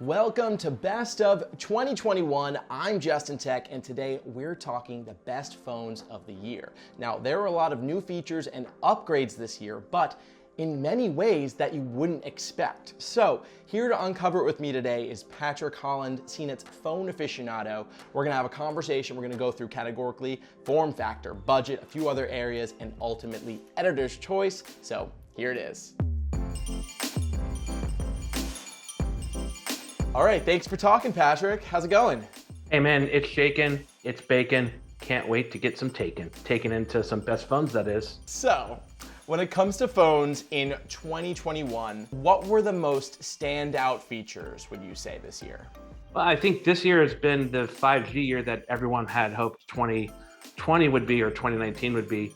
Welcome to Best of 2021. I'm Justin Tech, and today we're talking the best phones of the year. Now, there are a lot of new features and upgrades this year, but in many ways that you wouldn't expect. So, here to uncover it with me today is Patrick Holland, CNET's phone aficionado. We're gonna have a conversation. We're gonna go through categorically form factor, budget, a few other areas, and ultimately editor's choice. So, here it is. All right, thanks for talking, Patrick. How's it going? Hey man, it's shaking, it's bacon. Can't wait to get some taken into some best phones, that is. So, when it comes to phones in 2021, what were the most standout features, would you say, this year? Well, I think this year has been the 5G year that everyone had hoped 2020 would be or 2019 would be.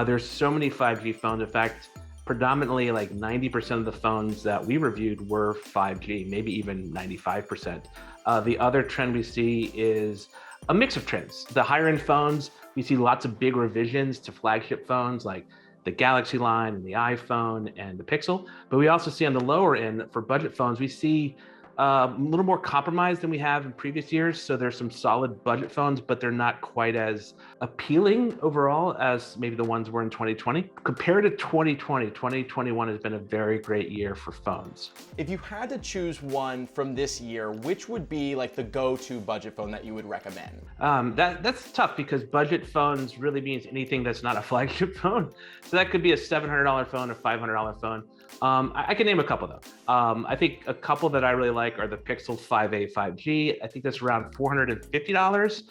There's so many 5G phones. In fact, predominantly like 90% of the phones that we reviewed were 5G, maybe even 95%. The other trend we see is a mix of trends. The higher end phones, we see lots of big revisions to flagship phones like the Galaxy line and the iPhone and the Pixel. But we also see on the lower end for budget phones, we see a little more compromise than we have in previous years. So there's some solid budget phones, but they're not quite as appealing overall as maybe the ones were in 2020. Compared to 2020, 2021 has been a very great year for phones. If you had to choose one from this year, which would be like the go-to budget phone that you would recommend? That's tough because budget phones really means anything that's not a flagship phone. So that could be a $700 phone, a $500 phone. I can name a couple though. I think a couple that I really like are the Pixel 5a 5G. I think that's around $450.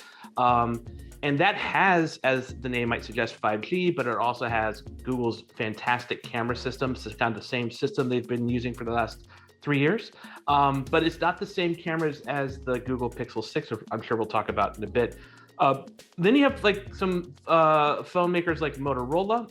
And that has, as the name might suggest, 5G, but it also has Google's fantastic camera system. So it's kind of the same system they've been using for the last 3 years. But it's not the same cameras as the Google Pixel 6, I'm sure we'll talk about in a bit. Then you have like some phone makers like Motorola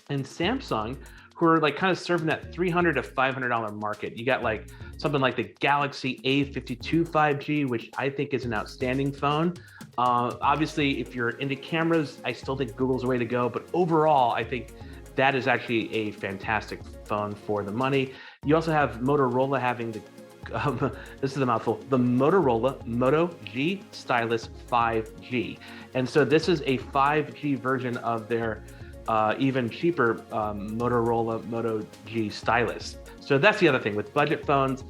and Samsung, who are like kind of serving that $300 to $500 market. You got like something like the Galaxy A52 5G, which I think is an outstanding phone. Obviously, if you're into cameras, I still think Google's the way to go. But overall, I think that is actually a fantastic phone for the money. You also have Motorola having the, this is a mouthful, the Motorola Moto G Stylus 5G. And so this is a 5G version of their even cheaper Motorola Moto G Stylus. So that's the other thing with budget phones.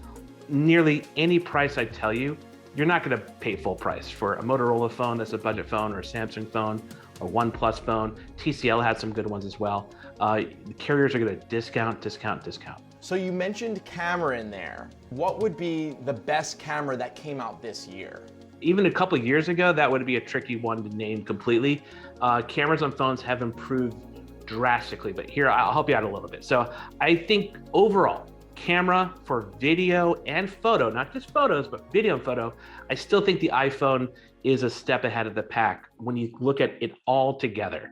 Nearly any price I tell you, you're not going to pay full price for a Motorola phone that's a budget phone, or a Samsung phone, or OnePlus phone. TCL has some good ones as well. The carriers are going to discount. So you mentioned camera in there. What would be the best camera that came out this year? Even a couple of years ago, that would be a tricky one to name completely. Cameras on phones have improved drastically, but here I'll help you out a little bit. So I think overall, camera for video and photo, not just photos, but video and photo, I still think the iPhone is a step ahead of the pack when you look at it all together.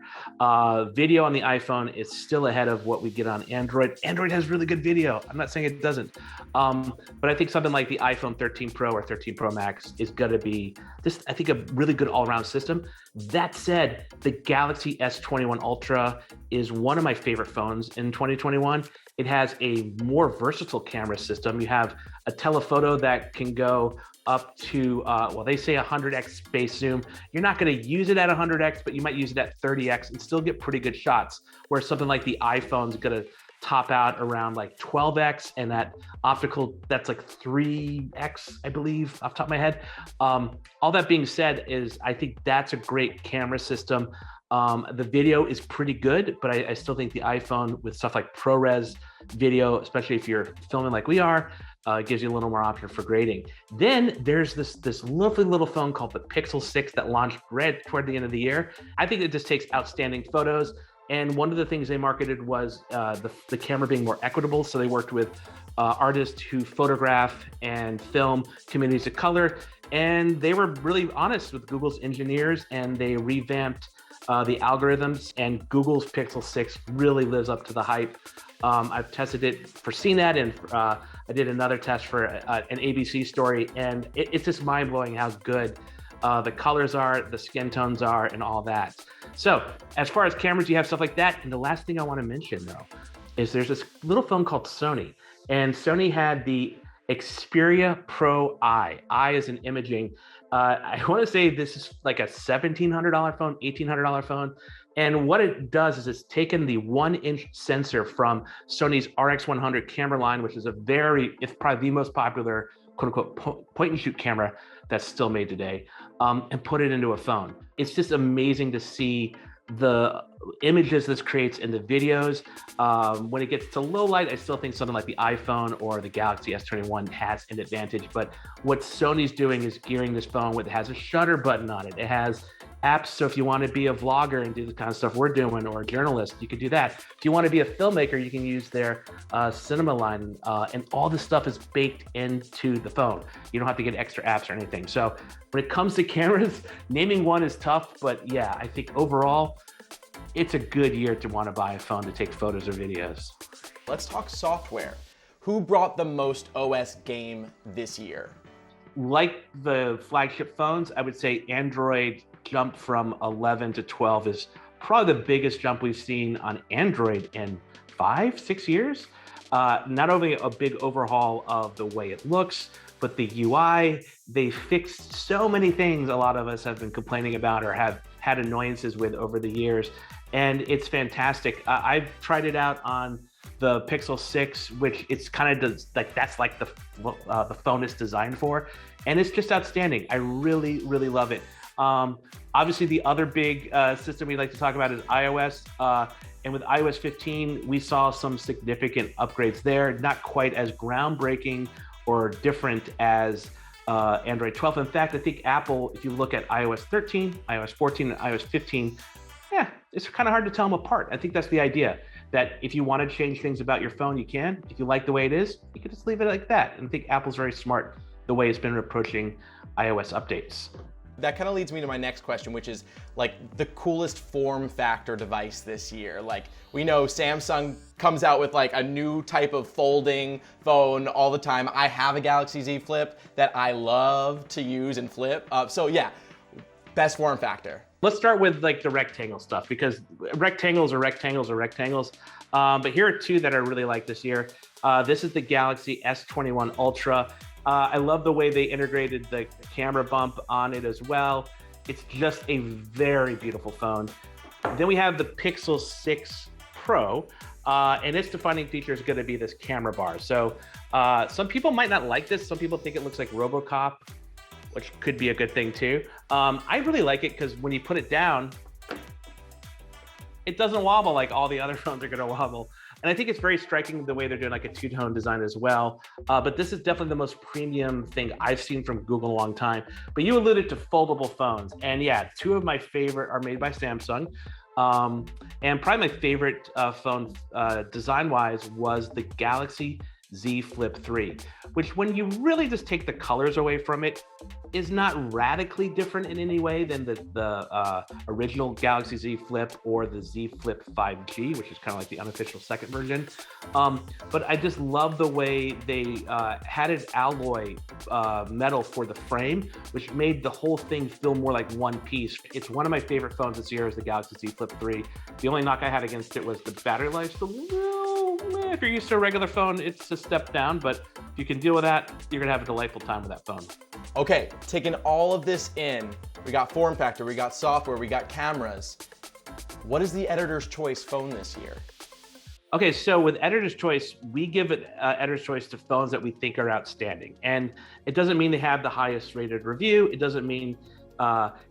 Video on the iPhone is still ahead of what we get on Android. Android has really good video. I'm not saying it doesn't. But I think something like the iPhone 13 Pro or 13 Pro Max is gonna be this, I think, a really good all-around system. That said, the Galaxy S21 Ultra is one of my favorite phones in 2021. It has a more versatile camera system. You have a telephoto that can go up to, well, they say 100x space zoom. You're not gonna use it at 100x, but you might use it at 30x and still get pretty good shots. Whereas something like the iPhone's gonna top out around like 12x, and that optical, that's like 3x, I believe, off the top of my head. All that being said is I think that's a great camera system. The video is pretty good, but I still think the iPhone with stuff like ProRes video, especially if you're filming like we are, gives you a little more option for grading. Then there's this lovely little phone called the Pixel 6 that launched right toward the end of the year. I think it just takes outstanding photos. And one of the things they marketed was the camera being more equitable. So they worked with artists who photograph and film communities of color. And they were really honest with Google's engineers, and they revamped the algorithms, and Google's Pixel 6 really lives up to the hype. I've tested it for CNET, and I did another test for an ABC story, and it's just mind-blowing how good the colors are, the skin tones are, and all that. So as far as cameras, you have stuff like that. And the last thing I want to mention, though, is there's this little phone called Sony. And Sony had the Xperia Pro I. I is in imaging. I want to say this is like a $1,700 phone, $1,800 phone. And what it does is it's taken the 1-inch sensor from Sony's RX100 camera line, which is it's probably the most popular quote unquote point and shoot camera that's still made today, and put it into a phone. It's just amazing to see the images this creates in the videos. When it gets to low light, I still think something like the iPhone or the Galaxy S21 has an advantage. But what Sony's doing is gearing this phone with, it has a shutter button on it. It has apps, so if you want to be a vlogger and do the kind of stuff we're doing, or a journalist, you can do that. If you want to be a filmmaker, you can use their cinema line, and all this stuff is baked into the phone. You don't have to get extra apps or anything. So when it comes to cameras, naming one is tough, but yeah, I think overall, it's a good year to want to buy a phone to take photos or videos. Let's talk software. Who brought the most OS game this year? Like the flagship phones, I would say Android jump from 11 to 12 is probably the biggest jump we've seen on Android in 5-6 years. Not only a big overhaul of the way it looks, but the UI. They fixed so many things a lot of us have been complaining about or have had annoyances with over the years, and it's fantastic. I've tried it out on the Pixel 6, which it's kind of like that's like the phone it's designed for, and it's just outstanding. I really, really love it. Obviously, the other big system we'd like to talk about is iOS. And with iOS 15, we saw some significant upgrades there, not quite as groundbreaking or different as Android 12. In fact, I think Apple, if you look at iOS 13, iOS 14, and iOS 15, yeah, it's kind of hard to tell them apart. I think that's the idea, that if you want to change things about your phone, you can. If you like the way it is, you can just leave it like that. And I think Apple's very smart the way it's been approaching iOS updates. That kind of leads me to my next question, which is like the coolest form factor device this year. Like we know Samsung comes out with like a new type of folding phone all the time. I have a Galaxy Z Flip that I love to use and flip. So yeah, best form factor. Let's start with like the rectangle stuff, because rectangles are rectangles are rectangles. But here are two that I really like this year. This is the Galaxy S21 Ultra. I love the way they integrated the camera bump on it as well. It's just a very beautiful phone. Then we have the Pixel 6 Pro, and its defining feature is going to be this camera bar. So some people might not like this. Some people think it looks like RoboCop, which could be a good thing too. I really like it because when you put it down, it doesn't wobble like all the other phones are going to wobble. And I think it's very striking the way they're doing like a two-tone design as well. But this is definitely the most premium thing I've seen from Google in a long time. But you alluded to foldable phones. And yeah, two of my favorite are made by Samsung. And probably my favorite phone design-wise was the Galaxy Z Flip 3, which when you really just take the colors away from it, is not radically different in any way than the original Galaxy Z Flip or the Z Flip 5G, which is kind of like the unofficial second version. But I just love the way they had an alloy metal for the frame, which made the whole thing feel more like one piece. It's one of my favorite phones this year is the Galaxy Z Flip 3. The only knock I had against it was the battery life. If you're used to a regular phone, it's a step down, but if you can deal with that, you're gonna have a delightful time with that phone. Okay, taking all of this in, we got form factor, we got software, we got cameras. What is the editor's choice phone this year? Okay, so with editor's choice, we give it editor's choice to phones that we think are outstanding. And it doesn't mean they have the highest rated review. It doesn't mean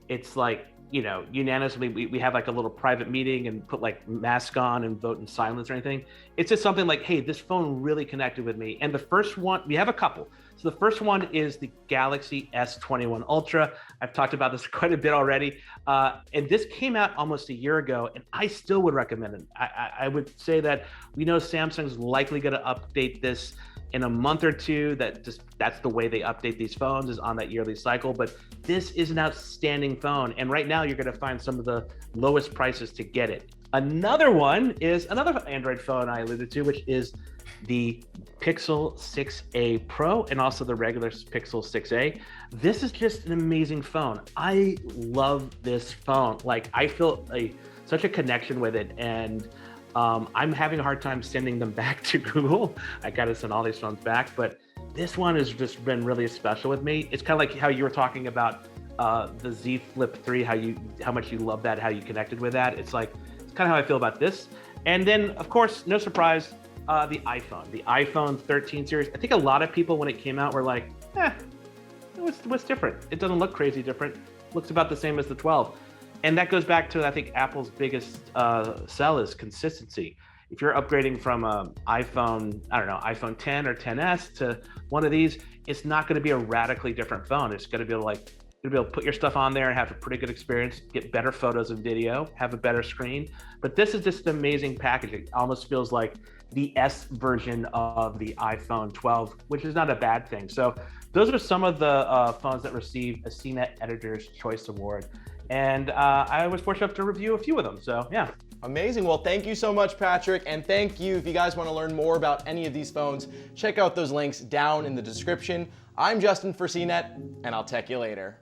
it's like, you know, unanimously, we have like a little private meeting and put like mask on and vote in silence or anything. It's just something like, hey, this phone really connected with me. And the first one, we have a couple. So the first one is the Galaxy S21 Ultra. I've talked about this quite a bit already. And this came out almost a year ago, and I still would recommend it. I would say that we know Samsung's likely going to update this in a month or two. That's the way they update these phones, is on that yearly cycle. But this is an outstanding phone, and right now you're going to find some of the lowest prices to get it. Another one is another Android phone I alluded to, which is the Pixel 6a Pro and also the regular Pixel 6a. This is just an amazing phone. I love this phone. Like, I feel such a connection with it, and I'm having a hard time sending them back to Google. I gotta send all these phones back, but This one has just been really special with me. It's kind of like how you were talking about the Z Flip 3, how much you love that, how you connected with that. It's kind of how I feel about this. And then, of course, no surprise, the iPhone 13 series. I think a lot of people, when it came out, were like, what's different? It doesn't look crazy different. Looks about the same as the 12. And that goes back to, I think, Apple's biggest sell is consistency. If you're upgrading from iPhone 10 or 10s to one of these, it's not going to be a radically different phone. It's going to be able to put your stuff on there and have a pretty good experience, get better photos and video, have a better screen. But this is just an amazing package. It almost feels like the S version of the iPhone 12, which is not a bad thing. So those are some of the phones that received a CNET Editor's Choice Award. And I was fortunate enough to review a few of them. So yeah. Amazing. Well, thank you so much, Patrick. And thank you. If you guys want to learn more about any of these phones, check out those links down in the description. I'm Justin for CNET, and I'll tech you later.